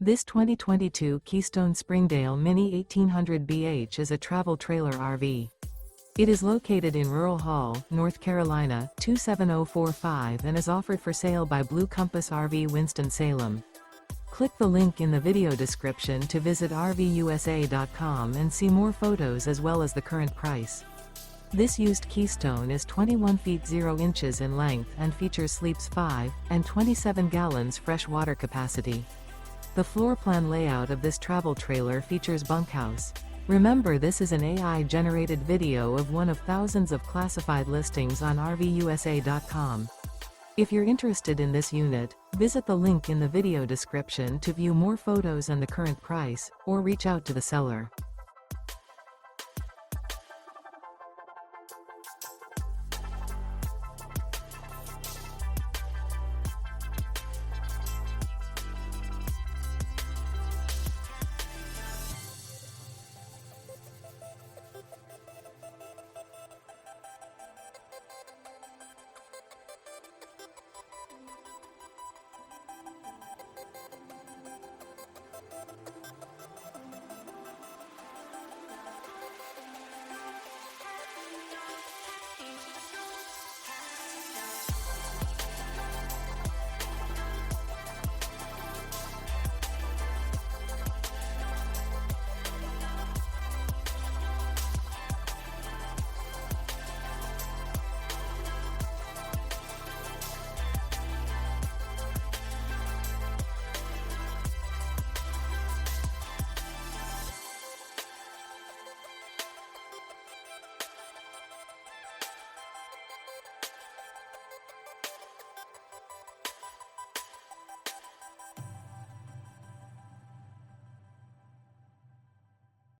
This 2022 Keystone Springdale Mini 1800 BH is a travel trailer RV. It is located in Rural Hall, North Carolina, 27045 and is offered for sale by Blue Compass RV Winston, Salem. Click the link in the video description to visit RVUSA.com and see more photos as well as the current price. This used Keystone is 21 feet 0 inches in length and features sleeps 5 and 27 gallons fresh water capacity. The floor plan layout of this travel trailer features bunkhouse. Remember, this is an AI-generated video of one of thousands of classified listings on RVUSA.com. If you're interested in this unit, visit the link in the video description to view more photos and the current price, or reach out to the seller.